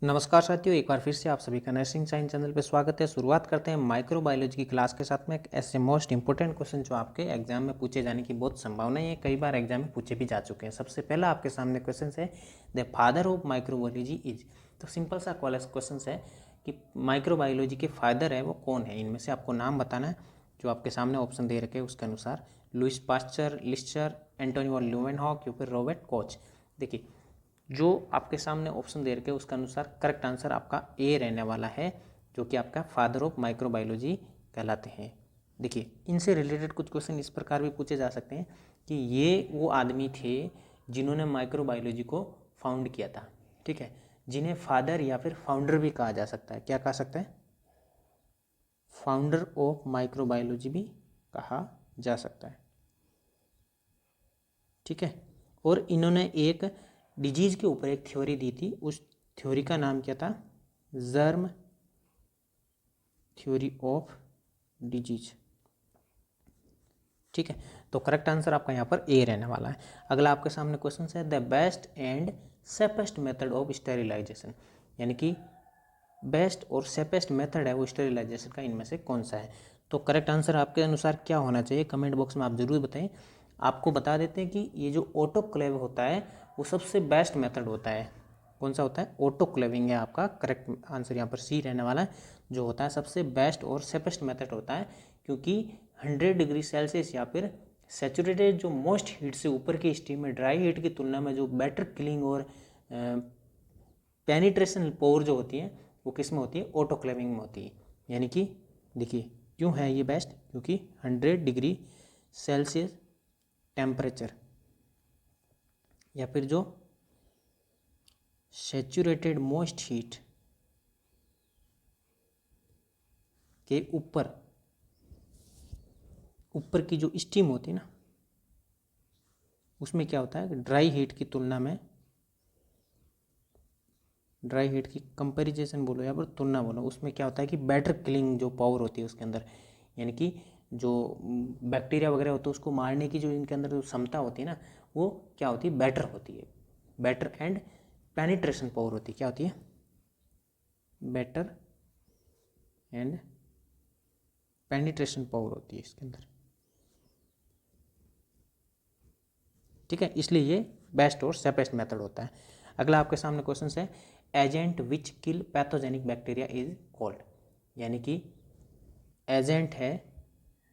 नमस्कार साथियों, एक बार फिर से आप सभी का नर्सिंग साइंस चैनल पर स्वागत है। शुरुआत करते हैं माइक्रोबायोलॉजी की क्लास के साथ में एक ऐसे मोस्ट इंपॉर्टेंट क्वेश्चन जो आपके एग्जाम में पूछे जाने की बहुत संभावना है। कई बार एग्जाम में पूछे भी जा चुके हैं। सबसे पहला आपके सामने क्वेश्चन है, the father of microbiology is. तो सिंपल सा क्वेश्चन है कि माइक्रोबायोलॉजी के फादर है वो कौन है। इनमें से आपको नाम बताना है जो आपके सामने ऑप्शन दे रखे हैं उसके अनुसार। Louis Pasteur, Lister, Antonie van Leeuwenhoek या फिर रॉबर्ट कोच। देखिए, जो आपके सामने ऑप्शन दे रखे उसके अनुसार करेक्ट आंसर आपका ए रहने वाला है, जो कि आपका फादर ऑफ माइक्रोबायोलॉजी कहलाते हैं। देखिए, इनसे रिलेटेड कुछ क्वेश्चन इस प्रकार भी पूछे जा सकते हैं कि ये वो आदमी थे जिन्होंने माइक्रोबायोलॉजी को फाउंड किया था। ठीक है, जिन्हें फादर या फिर फाउंडर भी कहा जा सकता है। क्या कहा सकता है? फाउंडर ऑफ माइक्रोबायोलॉजी भी कहा जा सकता है। ठीक है, और इन्होंने एक डिजीज के ऊपर एक थ्योरी दी थी। उस थ्योरी का नाम क्या था? Germ theory of disease. ठीक है, तो करेक्ट आंसर आपका यहाँ पर ए रहने वाला है। अगला आपके सामने क्वेश्चन है, the best and safest method of sterilization. यानी कि बेस्ट और सेफेस्ट मेथड है वो स्टेरिलाइजेशन का, इनमें से कौन सा है? तो करेक्ट आंसर आपके अनुसार क्या होना चाहिए? कमेंट बॉक्स में आप जरूर बताएं। आपको बता देते हैं कि ये जो ऑटोक्लेव होता है वो सबसे बेस्ट मेथड होता है। कौन सा होता है? ऑटोक्लेविंग है आपका करेक्ट आंसर यहाँ पर सी रहने वाला है, जो होता है सबसे बेस्ट और सेफेस्ट मेथड होता है। क्योंकि 100 डिग्री सेल्सियस या फिर सेचुरेटेड जो मोस्ट हीट से ऊपर की स्टीम में ड्राई हीट की तुलना में जो बेटर किलिंग और पेनिट्रेशन पोर जो होती है वो किस में होती है? ऑटोक्लेविंग में होती है। यानी कि देखिए, क्यों है ये बेस्ट? क्योंकि 100 डिग्री सेल्सियस टेम्परेचर या फिर जो सेचुरेटेड मोस्ट हीट के ऊपर की जो स्टीम होती है ना, उसमें क्या होता है? ड्राई हीट की तुलना में, ड्राई हीट की कंपैरिजन बोलो या फिर तुलना बोलो, उसमें क्या होता है कि बेटर किलिंग जो पावर होती है उसके अंदर, यानी कि जो बैक्टीरिया वगैरह होते हैं उसको मारने की जो इनके अंदर जो क्षमता होती है ना, वो क्या होती है? बेटर होती है। बेटर एंड पेनिट्रेशन पावर होती है। क्या होती है? बेटर एंड पेनिट्रेशन पावर होती है इसके अंदर। ठीक है, इसलिए ये बेस्ट और सेफेस्ट मेथड होता है। अगला आपके सामने क्वेश्चन है, agent which kill pathogenic bacteria is called. यानी कि एजेंट है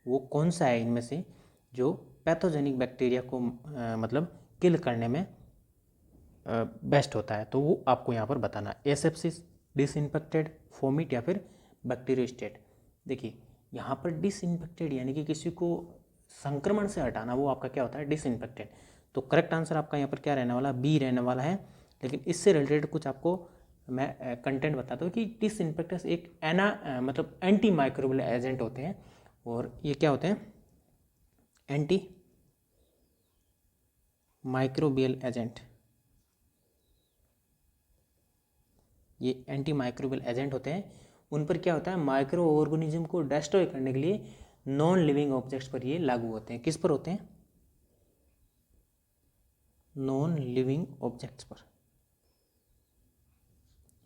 वो कौन सा है इनमें से जो पैथोजेनिक बैक्टीरिया को मतलब किल करने में बेस्ट होता है? तो वो आपको यहाँ पर बताना है। एसेप्सिस, डिसइंफेक्टेड, फोमिट या फिर बैक्टीरियोस्टेट। देखिए, यहाँ पर डिसइंफेक्टेड यानी कि किसी को संक्रमण से हटाना, वो आपका क्या होता है? डिसइंफेक्टेड। तो करेक्ट आंसर आपका यहाँ पर क्या रहने वाला? बी रहने वाला है। लेकिन इससे रिलेटेड कुछ आपको मैं कंटेंट बताता हूँ कि डिसइंफेक्टेंट्स एक मतलब एंटी माइक्रोबियल एजेंट होते हैं। और ये क्या होते हैं? Anti microbial agent. ये एंटी माइक्रोबियल एजेंट होते हैं। उन पर क्या होता है? माइक्रो ऑर्गेनिज्म को डिस्ट्रॉय करने के लिए नॉन लिविंग ऑब्जेक्ट्स पर ये लागू होते हैं। किस पर होते हैं? नॉन लिविंग ऑब्जेक्ट्स पर,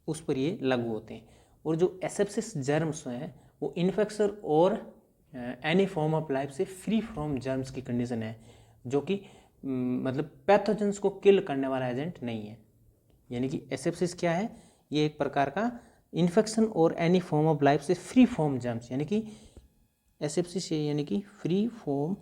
उस पर ये लागू होते हैं। और जो एसेप्सिस जर्म्स हैं वो इन्फेक्शन और एनी फॉर्म ऑफ लाइफ से फ्री फ्रॉम जर्म्स की कंडीशन है, जो कि मतलब पैथोजेंस को किल करने वाला एजेंट नहीं है। यानी कि एसेप्सिस क्या है? ये एक प्रकार का इन्फेक्शन और एनी फॉर्म ऑफ लाइफ से फ्री फ्रॉम जर्म्स, यानी कि एसेप्सिस यानी कि फ्री फ्रॉम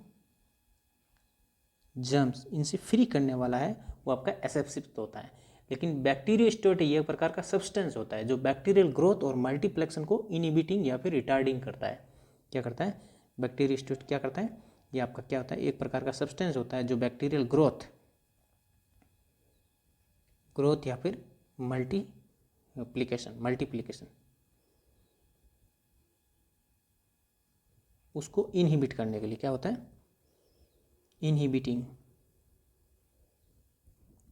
जर्म्स, इनसे फ्री करने वाला है, वो आपका एसेप्सिस होता है। लेकिन बैक्टीरियोस्टेट ये एक प्रकार का सब्सटेंस होता है जो बैक्टीरियल ग्रोथ और मल्टीप्लेक्शन को इनहिबिटिंग या फिर रिटार्डिंग करता है। क्या करता है? बैक्टीरियोस्टेट क्या करता है? ये आपका क्या होता है? एक प्रकार का सब्सटेंस होता है जो बैक्टीरियल ग्रोथ या फिर मल्टीप्लिकेशन उसको इनहिबिट करने के लिए क्या होता है? इनहिबिटिंग,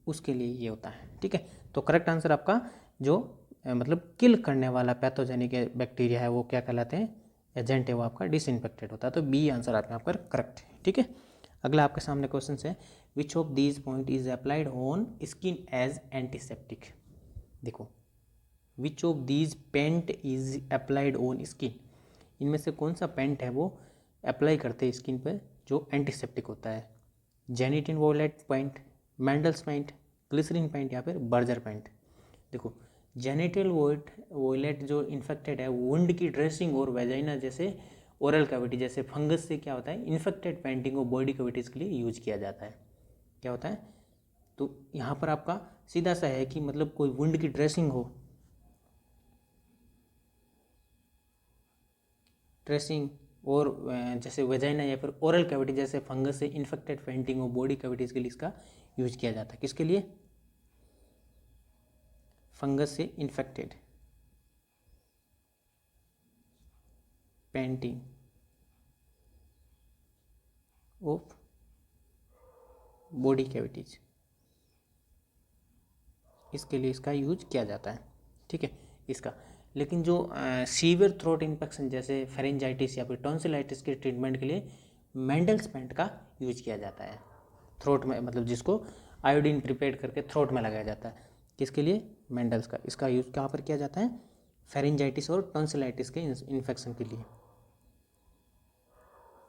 उसके लिए ये होता है। ठीक है, तो करेक्ट आंसर आपका जो मतलब किल करने वाला पैथोजेनिक बैक्टीरिया है वो क्या कहलाते हैं? एजेंट है वो आपका डिसइंफेक्टेड होता है। तो बी आंसर आपका यहाँ पर करेक्ट है। ठीक है, अगला आपके सामने क्वेश्चन है, which of these point is applied on skin as antiseptic. देखो, which of these paint is applied on skin, इनमें से कौन सा पेंट है वो अप्लाई करते हैं स्किन पर जो एंटीसेप्टिक होता है, gentian violet paint, Mandl's paint, glycerine paint या फिर बर्जर पेंट। देखो जेनिटल वॉयलेट जो इन्फेक्टेड है वुंड की ड्रेसिंग और वेजाइना जैसे ओरल कैविटी जैसे फंगस से क्या होता है इन्फेक्टेड पेंटिंग और बॉडी कैविटीज़ के लिए यूज किया जाता है। क्या होता है, तो यहाँ पर आपका सीधा सा है कि मतलब कोई वुंड की ड्रेसिंग हो, ड्रेसिंग और जैसे वेजाइना या फिर ओरल कैविटी जैसे फंगस से इन्फेक्टेड पेंटिंग और बॉडी कैविटीज़ के लिए इसका यूज किया जाता है। किसके लिए, फंगस से infected painting of body cavities, इसके लिए इसका यूज किया जाता है। ठीक है इसका, लेकिन जो सीवियर थ्रोट इन्फेक्शन जैसे फेरेंजाइटिस या फिर टॉन्सिलाइटिस के ट्रीटमेंट के लिए मेंडल्स पेंट का यूज किया जाता है। थ्रोट में मतलब जिसको आयोडीन प्रिपेयर करके थ्रोट में लगाया जाता है, किसके लिए, मेंडल्स का। इसका यूज कहाँ पर किया जाता है, फेरेंजाइटिस और टॉन्सिलाइटिस के इन्फेक्शन के लिए,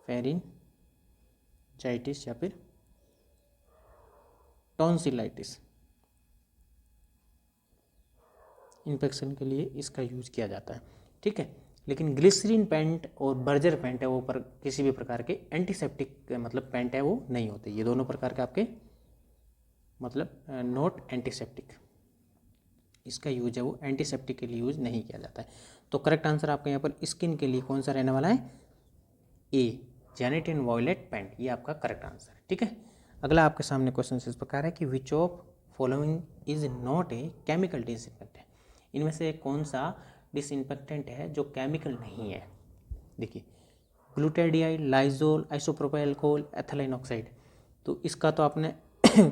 फेरेंजाइटिस या फिर टॉन्सिलाइटिस इन्फेक्शन के लिए इसका यूज किया जाता है। ठीक है, लेकिन ग्लिसरीन पेंट और बर्जर पेंट है वो पर किसी भी प्रकार के एंटीसेप्टिक मतलब पेंट है वो नहीं होते, ये दोनों प्रकार के आपके मतलब नॉट एंटीसेप्टिक, इसका यूज है वो एंटीसेप्टिक के लिए यूज नहीं किया जाता है। तो करेक्ट आंसर आपका यहाँ पर स्किन के लिए कौन सा रहने वाला है, ए, जेनिटिन वॉयलेट पेंट, ये आपका करेक्ट आंसर है। ठीक है, अगला आपके सामने क्वेश्चन इस प्रकार है कि which of following is not a chemical disinfectant, इनमें से कौन सा डिसइंफेक्टेंट है जो केमिकल नहीं है। देखिए glutaraldehyde, Lysol, isopropyl alcohol, ethylene oxide, तो इसका तो आपने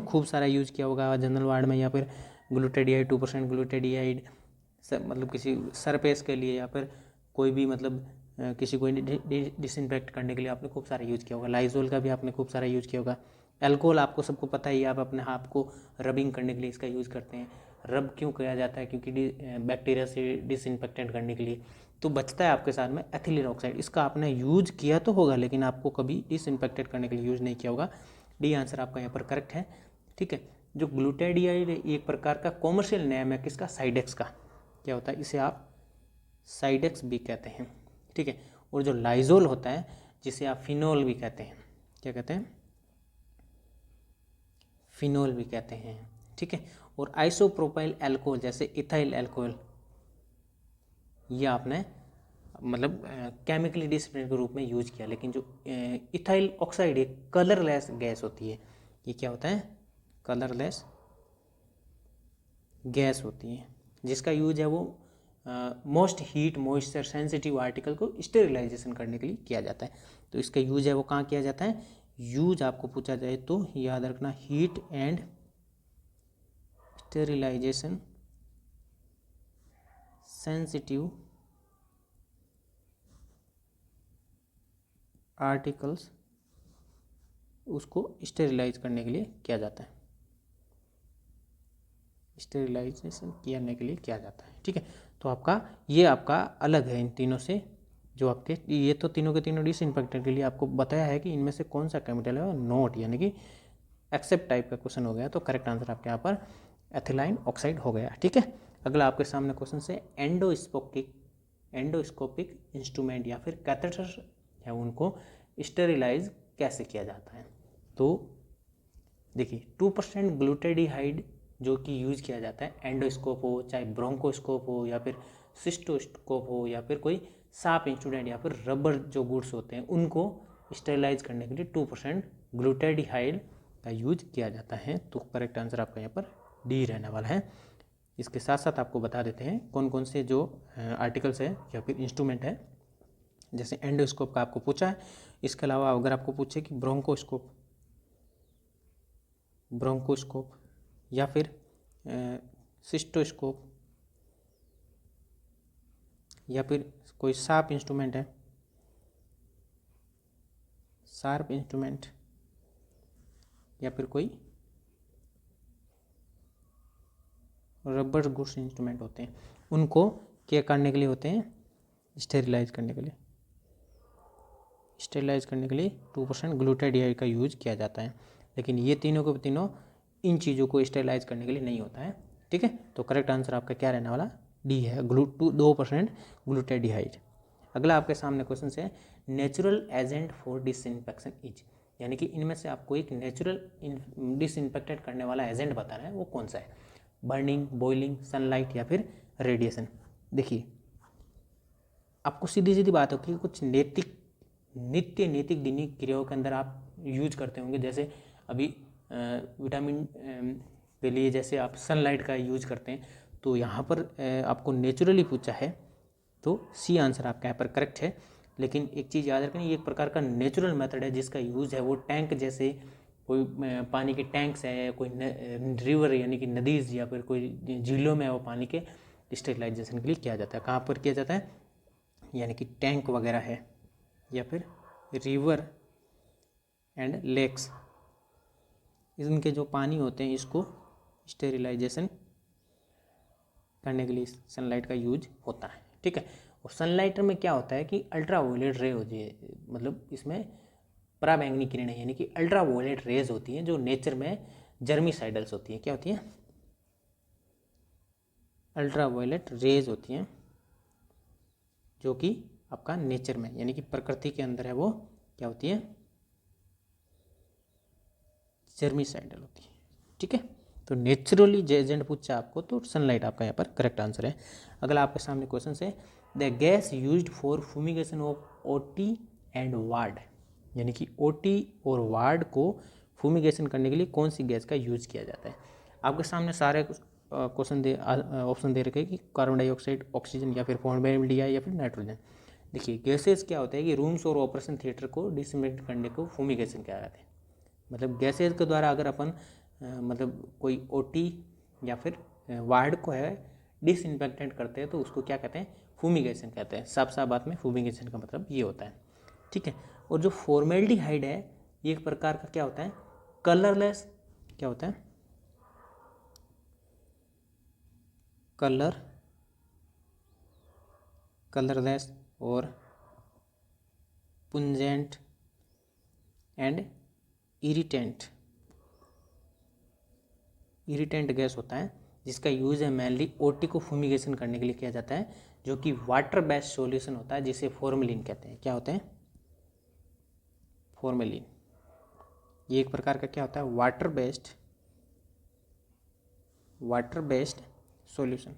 खूब सारा यूज किया होगा जनरल वार्ड में, या फिर ग्लूटाडियाइड 2% ग्लूटाडियाइड मतलब किसी सरफेस के लिए या फिर कोई भी मतलब किसी को डिसइंफेक्ट करने के लिए आपने खूब सारा यूज किया होगा। लाइजोल का भी आपने खूब सारा यूज किया होगा। अल्कोहल आपको सबको पता ही है, आप अपने हाथ को रबिंग करने के लिए इसका यूज़ करते हैं। रब क्यों किया जाता है, क्योंकि बैक्टीरिया से डिसइंफेक्टेंट करने के लिए। तो बचता है आपके साथ में एथिलीन ऑक्साइड, इसका आपने यूज किया तो होगा लेकिन आपको कभी डिसइंफेक्टेड करने के लिए यूज नहीं किया होगा। डी आंसर आपका यहाँ पर करेक्ट है। ठीक है, जो ग्लूटाडियाइड एक प्रकार का कॉमर्शियल नेम है किसका, साइडेक्स का। क्या होता है, इसे आप साइडेक्स भी कहते हैं। ठीक है, और जो लाइजोल होता है जिसे आप फिनोल भी कहते हैं, क्या कहते हैं, फिनोल भी कहते हैं। ठीक है, और आइसोप्रोपाइल अल्कोहल जैसे इथाइल अल्कोहल, ये आपने मतलब केमिकली डिस्प्लेंट के रूप में यूज किया। लेकिन जो इथाइल ऑक्साइड एक कलरलेस गैस होती है, ये क्या होता है, कलरलेस गैस होती है, जिसका यूज है वो most heat moisture sensitive article को स्टेरिलाइजेशन करने के लिए किया जाता है। तो इसका यूज है वो कहाँ किया जाता है, यूज आपको पूछा जाए तो याद रखना, heat and sterilization sensitive articles, उसको स्टेरिलाइज करने के लिए किया जाता है, स्टेरिलाइजेशन करने के लिए किया जाता है। ठीक है, तो आपका ये आपका अलग है इन तीनों से, जो आपके ये तो तीनों के तीनों डिसइंफेक्टेंट के लिए आपको बताया है कि इनमें से कौन सा केमिकल है नोट, यानी कि एक्सेप्ट टाइप का क्वेश्चन हो गया। तो करेक्ट आंसर आपके यहाँ पर एथिलाइन ऑक्साइड हो गया। ठीक है, अगला आपके सामने क्वेश्चन से एंडोस्कोपिक इंस्ट्रूमेंट या फिर कैथेटर है उनको स्टेरिलाइज कैसे किया जाता है। तो देखिए 2% ग्लूटाडिहाइड जो कि यूज़ किया जाता है, एंडोस्कोप हो चाहे ब्रोंकोस्कोप हो या फिर सिस्टोस्कोप हो या फिर कोई सांप इंस्ट्रूमेंट या फिर रबर जो गुड्स होते हैं उनको स्टेरिलाइज करने के लिए 2% ग्लूटाडिहाइड का यूज किया जाता है। तो करेक्ट आंसर आपका यहाँ पर डी रहने वाला है। इसके साथ साथ आपको बता देते हैं कौन कौन से जो आर्टिकल्स है या फिर इंस्ट्रूमेंट है। जैसे एंडोस्कोप का आपको पूछा है, इसके अलावा अगर आपको पूछे कि ब्रोंकोस्कोप या फिर सिस्टोस्कोप या फिर कोई शार्प इंस्ट्रूमेंट है, शार्प इंस्ट्रूमेंट या फिर कोई रबर गुड्स इंस्ट्रूमेंट होते हैं, उनको क्या करने के लिए होते हैं, स्टेरिलाइज करने के लिए। स्टेरिलाइज करने के लिए 2% ग्लूटाथियोन का यूज किया जाता है, लेकिन ये तीनों के तीनों इन चीज़ों को स्टेरिलाइज करने के लिए नहीं होता है। ठीक है, तो करेक्ट आंसर आपका क्या रहने वाला, डी है, 2% ग्लूटाथियोन। अगला आपके सामने क्वेश्चन है, natural agent for disinfection is, यानी कि इनमें से आपको एक नेचुरल डिसइंफेक्टेड करने वाला एजेंट बताना है, वो कौन सा है, बर्निंग, बॉइलिंग, सनलाइट या फिर रेडिएशन। देखिए आपको सीधी सीधी बात हो कि कुछ नित्य नैतिक दिनी क्रियाओं के अंदर आप यूज करते होंगे, जैसे अभी विटामिन के लिए जैसे आप सनलाइट का यूज करते हैं, तो यहाँ पर आपको नेचुरली पूछा है, तो सी आंसर आपका यहाँ पर करेक्ट है। लेकिन एक चीज़ याद रखनी, ये एक प्रकार का नेचुरल मेथड है जिसका यूज़ है वो टैंक जैसे कोई पानी के टैंक्स है, कोई रिवर यानी कि नदीज या फिर कोई झीलों में वो पानी के स्टेरिलाइजेशन के लिए किया जाता है। कहाँ पर किया जाता है, यानी कि टैंक वगैरह है या फिर रिवर एंड लेक्स, इनके जो पानी होते हैं इसको स्टेरिलाइजेशन करने के लिए सनलाइट का यूज होता है। ठीक है, और सनलाइट में क्या होता है कि अल्ट्रा वायलेट रे होती है, मतलब इसमें पराबैंगनी किरणें यानी कि अल्ट्रा वायलेट रेज होती हैं जो नेचर में जर्मीसाइडल्स होती हैं। क्या होती हैं, अल्ट्रा वायलेट रेज होती हैं जो कि आपका नेचर में यानी कि प्रकृति के अंदर है, वो क्या होती है, जर्मीसाइडल होती है। ठीक है, तो नेचुरली एजेंट पूछा आपको तो सनलाइट आपका यहाँ पर करेक्ट आंसर है। अगला आपके सामने क्वेश्चन है, the gas used for fumigation of OT and ward, यानी कि ओटी और वार्ड को फ्यूमिगेशन करने के लिए कौन सी गैस का यूज किया जाता है। आपके सामने सारे क्वेश्चन ऑप्शन दे रखे हैं कि कार्बन डाइऑक्साइड, ऑक्सीजन या फिर फॉर्मेल्डिहाइड या फिर नाइट्रोजन। देखिए गैसेज क्या होता है कि रूम्स और ऑपरेशन थिएटर को डिसइंफेक्ट करने को फ्यूमिगेशन किया जाता है। मतलब गैसेज के द्वारा अगर अपन मतलब कोई ओटी या फिर वार्ड को है डिसइंफेक्टेंट करते हैं तो उसको क्या कहते हैं, फ्यूमिगेशन कहते हैं। साफ साफ बात में फ्यूमिगेशन का मतलब ये होता है। ठीक है, और जो फॉर्मेल्डिहाइड है ये एक प्रकार का क्या होता है, कलरलेस, क्या होता है, कलरलेस और पुंजेंट एंड इरिटेंट गैस होता है जिसका यूज़ है मेनली ओटी को फ्यूमिगेशन करने के लिए किया जाता है, जो कि वाटर बेस्ड सॉल्यूशन होता है जिसे फॉर्मेलिन कहते हैं। क्या होते हैं, फॉर्मेलिन। ये एक प्रकार का क्या होता है, वाटर बेस्ड सॉल्यूशन।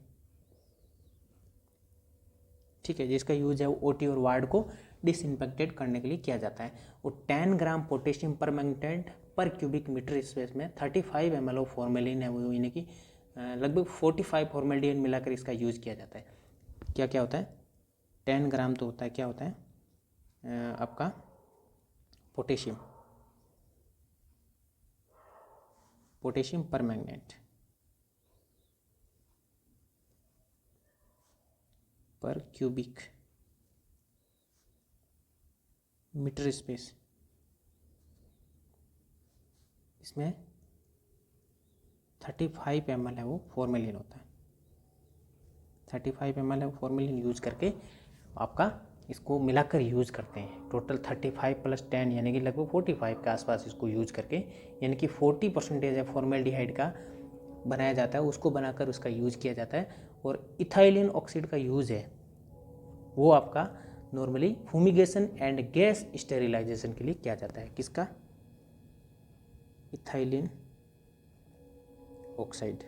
ठीक है, जिसका यूज है वो ओटी और वार्ड को डिसइंफेक्टेड करने के लिए किया जाता है। और 10 ग्राम पोटेशियम पर मैग्नेट पर क्यूबिक मीटर स्पेस में 35 ml ऑफ फॉर्मेलिन है वो, यानी कि लगभग 45 फॉर्मेल्डिहाइड मिलाकर इसका यूज किया जाता है। क्या क्या होता है, 10 ग्राम तो होता है, क्या होता है आपका पोटेशियम पर मैग्नेट पर क्यूबिक मीटर स्पेस, इसमें 35 ml है वो फॉर्मेलिन होता है। 35 ml है वो फॉर्मेलिन यूज करके आपका इसको मिलाकर यूज करते हैं। टोटल 35 + 10 यानी कि लगभग 45 के आसपास इसको यूज करके, यानी कि 40% है फॉर्मेल्डिहाइड का बनाया जाता है, उसको बनाकर उसका यूज किया जाता है। और इथाइलिन ऑक्साइड का यूज है वो आपका normally fumigation and gas sterilization के लिए किया जाता है। किसका, इथाइलिन ऑक्साइड।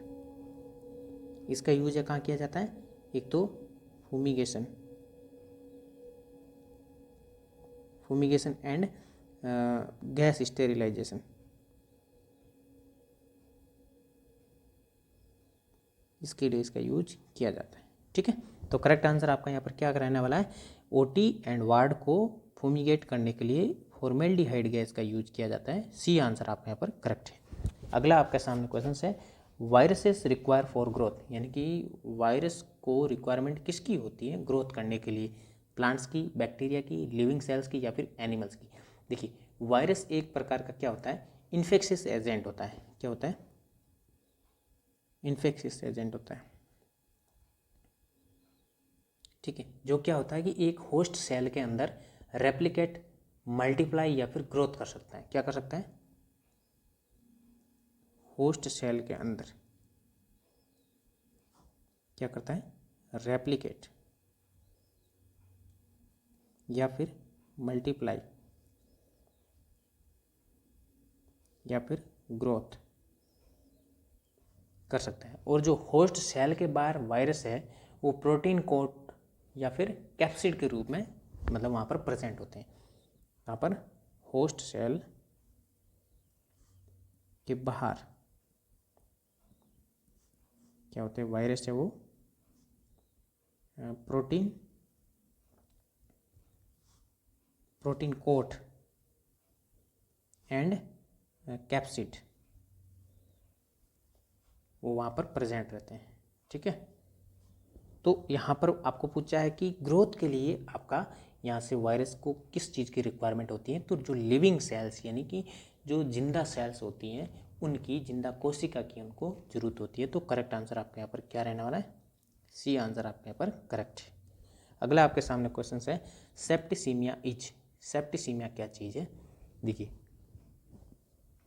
इसका यूज है कहाँ किया जाता है, एक तो फ्यूमिगेशन एंड गैस स्टेरिलाइजेशन, इसके लिए इसका यूज किया जाता है। ठीक है, तो करेक्ट आंसर आपका यहाँ पर क्या रहने वाला है, ओटी एंड वार्ड को फ्यूमिगेट करने के लिए फॉर्मेल्डिहाइड गैस का यूज किया जाता है। सी आंसर आपका यहाँ पर करेक्ट है। अगला आपके सामने क्वेश्चन है, वायरसेस रिक्वायर फॉर ग्रोथ, यानी कि वायरस को रिक्वायरमेंट किसकी होती है ग्रोथ करने के लिए, प्लांट्स की, बैक्टीरिया की, लिविंग सेल्स की या फिर एनिमल्स की। देखिए वायरस एक प्रकार का क्या होता है, इन्फेक्शियस एजेंट होता है। क्या होता है, इन्फेक्शियस एजेंट होता है। ठीक है, जो क्या होता है कि एक होस्ट सेल के अंदर रेप्लिकेट, मल्टीप्लाई या फिर ग्रोथ कर सकता है। क्या कर सकता है? होस्ट सेल के अंदर क्या करता है? रेप्लिकेट या फिर मल्टीप्लाई या फिर ग्रोथ कर सकता है। और जो होस्ट सेल के बाहर वायरस है वो प्रोटीन कोट या फिर कैप्सिड के रूप में मतलब वहाँ पर प्रेजेंट होते हैं। यहाँ पर होस्ट सेल के बाहर क्या होते हैं? वायरस है वो प्रोटीन कोट एंड कैप्सिड वो वहाँ पर प्रेजेंट रहते हैं। ठीक है, तो यहाँ पर आपको पूछा है कि ग्रोथ के लिए आपका यहाँ से वायरस को किस चीज़ की रिक्वायरमेंट होती है। तो जो लिविंग सेल्स यानी कि जो जिंदा सेल्स होती हैं उनकी, जिंदा कोशिका की उनको जरूरत होती है। तो करेक्ट आंसर आपके यहाँ पर क्या रहने वाला है? सी आंसर आपके यहाँ पर करेक्ट है। अगला आपके सामने क्वेश्चन है सेप्टिसीमिया इज। सेप्टिसीमिया क्या चीज़ है? देखिए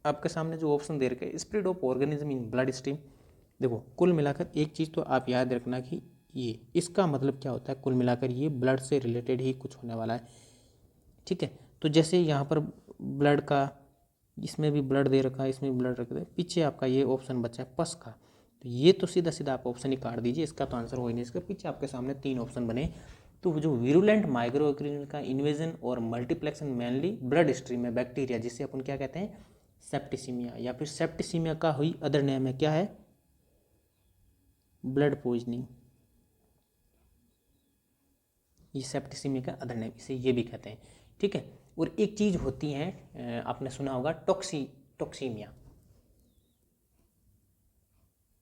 आपके सामने जो ऑप्शन दे रखे हैं, spread of organism in blood stream. देखो कुल मिलाकर एक चीज़ तो आप याद रखना कि ये इसका मतलब क्या होता है, कुल मिलाकर ये ब्लड से रिलेटेड ही कुछ होने वाला है। ठीक है, तो जैसे यहाँ पर ब्लड का, इसमें भी ब्लड दे रखा है, इसमें भी ब्लड रख दे, पीछे आपका ये ऑप्शन बचा है पस का, तो ये तो सीधा सीधा आप ऑप्शन ही काट दीजिए, इसका तो आंसर हो ही नहीं। इसके पीछे आपके सामने 3 ऑप्शन बने। तो जो विरुलेंट माइक्रो ऑर्गेनिज्म का इन्वेजन और मल्टीप्लेक्सन मेनली ब्लड स्ट्रीम में बैक्टीरिया, जिससे अपन क्या कहते हैं? सेप्टिसीमिया, या फिर सेप्टिसीमिया का हुई अदर नेम है क्या है? Blood poisoning. ये सेप्टिसीमिया का अदर नेम, इसे ये भी कहते हैं। ठीक है, और एक चीज होती है आपने सुना होगा टॉक्सीमिया।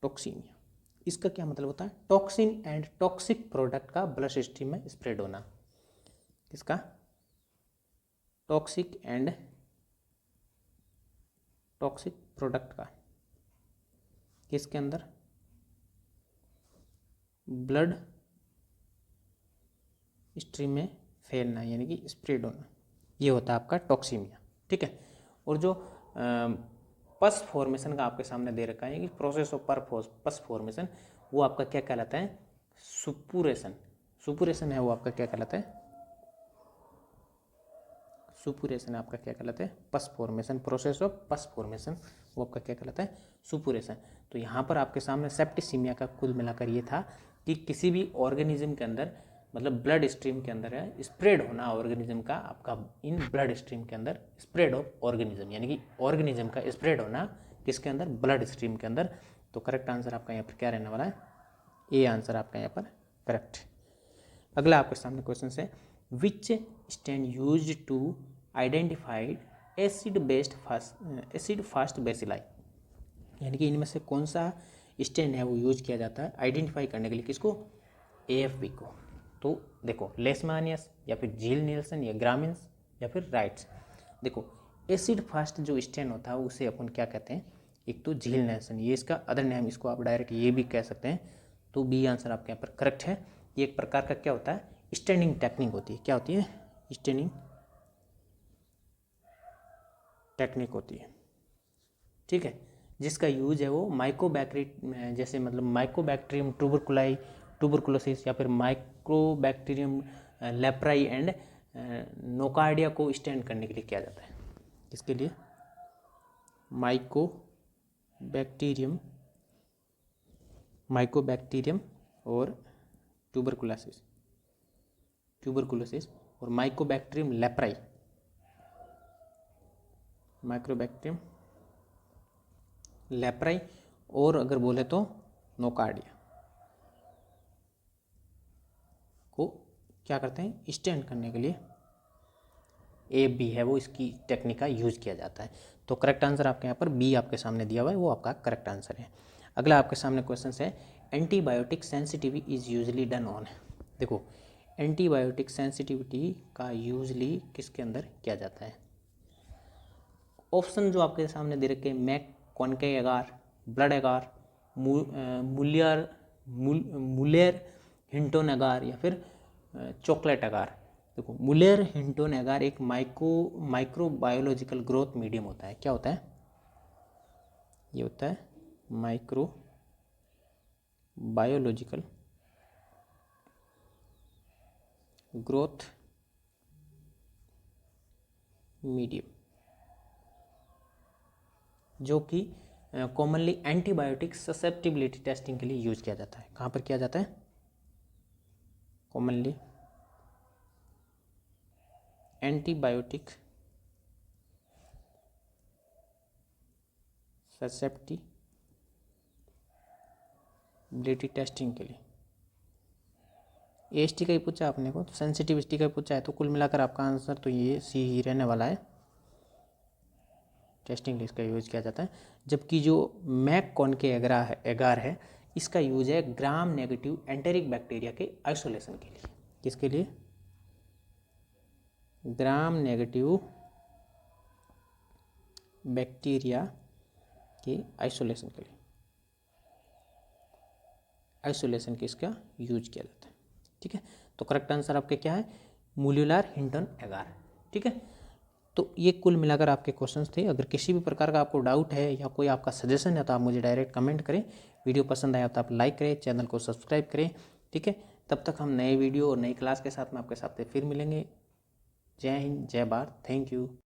टॉक्सीमिया इसका क्या मतलब होता है? टॉक्सिन एंड टॉक्सिक प्रोडक्ट का ब्लड स्ट्रीम में स्प्रेड होना। किसका? टॉक्सिक एंड टॉक्सिक प्रोडक्ट का किसके अंदर? ब्लड स्ट्रीम में फैलना यानी कि स्प्रेड होना, ये होता है आपका टॉक्सीमिया। ठीक है, और जो पस फॉर्मेशन का आपके सामने दे रखा है कि प्रोसेस ऑफ पस फॉर्मेशन, वो आपका क्या कहलाता है? सुपुरेशन। सुपुरेशन है वो आपका क्या कहलाता है? सुपुरेशन आपका क्या कहलाता है? Pus formation. Process of pus formation वो आपका क्या कहलाता है? सुपुरेशन। तो यहाँ पर आपके सामने सेप्टिसीमिया का कुल मिलाकर ये था कि किसी भी ऑर्गेनिज्म के अंदर, मतलब ब्लड स्ट्रीम के अंदर है स्प्रेड होना ऑर्गेनिज्म का, आपका इन ब्लड स्ट्रीम के अंदर स्प्रेड ऑफ ऑर्गेनिज्म, यानी कि ऑर्गेनिज्म का स्प्रेड होना किसके अंदर? ब्लड स्ट्रीम के अंदर। तो करेक्ट आंसर आपका यहाँ पर क्या रहने वाला है? ए आंसर आपका यहाँ पर करेक्ट। अगला आपके सामने क्वेश्चन है which stand use to identified acid fast bacilli, यानी कि इनमें से कौन सा स्टैंड है वो यूज किया जाता है आइडेंटिफाई करने के लिए? किसको? एएफपी को। तो देखो लेशमानियस या फिर झील नील्सन या ग्रामिन्स या फिर राइट्स। देखो एसिड फास्ट जो स्टैंड होता है उसे अपन क्या कहते हैं? एक तो झील नील्सन, ये इसका अदर नेम, इसको आप डायरेक्ट ये भी कह सकते हैं। तो बी आंसर आपके यहाँ पर करेक्ट है। ये एक प्रकार का क्या होता है? स्टैंडिंग टेक्निक होती है। क्या होती है? स्टैंडिंग टेक्निक होती है। ठीक है, जिसका यूज है वो माइकोबैक्टी, जैसे मतलब माइकोबैक्टीरियम ट्यूबरकुलोसिस या फिर माइक्रोबैक्टीरियम लेप्राई एंड नोकार्डिया को स्टैंड करने के लिए किया जाता है। किसके लिए? माइकोबैक्टीरियम और ट्यूबरकुलोसिस और माइकोबैक्टीरियम लेप्राई और अगर बोले तो नोकार्डिया को क्या करते हैं? स्टैंड करने के लिए ए बी है वो इसकी टेक्निक का यूज किया जाता है। तो करेक्ट आंसर आपके यहाँ पर बी आपके सामने दिया हुआ है, वो आपका करेक्ट आंसर है। अगला आपके सामने क्वेश्चन है antibiotic sensitivity is usually done on. देखो एंटीबायोटिक सेंसिटिविटी का यूजली किसके अंदर किया जाता है? ऑप्शन जो आपके सामने दे रखे हैं मैक, कॉन्के एगार, ब्लड एगार मुलेर हिंटोन अगार या फिर चॉकलेट अगार। देखो मुलेर हिंटोन अगार एक माइक्रोबायोलॉजिकल ग्रोथ मीडियम होता है। क्या होता है? ये होता है माइक्रो बायोलॉजिकल ग्रोथ मीडियम, जो कि कॉमनली एंटीबायोटिक ससेप्टिबिलिटी टेस्टिंग के लिए यूज किया जाता है। कहाँ पर किया जाता है? कॉमनली एंटीबायोटिक ससेप्टिबिलिटी टेस्टिंग के लिए। एएसटी का ही पूछा आपने को, तो सेंसिटिविटी का ही पूछा है, तो कुल मिलाकर आपका आंसर तो ये सी ही रहने वाला है। टेस्टिंग के लिए इसका यूज किया जाता है। जबकि जो मैक कॉन के एगार है, इसका यूज है ग्राम नेगेटिव एंटेरिक बैक्टीरिया के आइसोलेशन के लिए। किसके लिए? ग्राम नेगेटिव बैक्टीरिया के आइसोलेशन के लिए, आइसोलेशन के इसका यूज किया जाता है। ठीक है, तो करेक्ट आंसर आपके क्या है? मुल्युलर हिंटन एगार। ठीक है, तो ये कुल मिलाकर आपके क्वेश्चंस थे। अगर किसी भी प्रकार का आपको डाउट है या कोई आपका सजेशन है तो आप मुझे डायरेक्ट कमेंट करें। वीडियो पसंद आया तो आप लाइक करें, चैनल को सब्सक्राइब करें। ठीक है, तब तक हम नए वीडियो और नई क्लास के साथ में आपके साथ फिर मिलेंगे। जय हिंद, जय भारत, थैंक यू।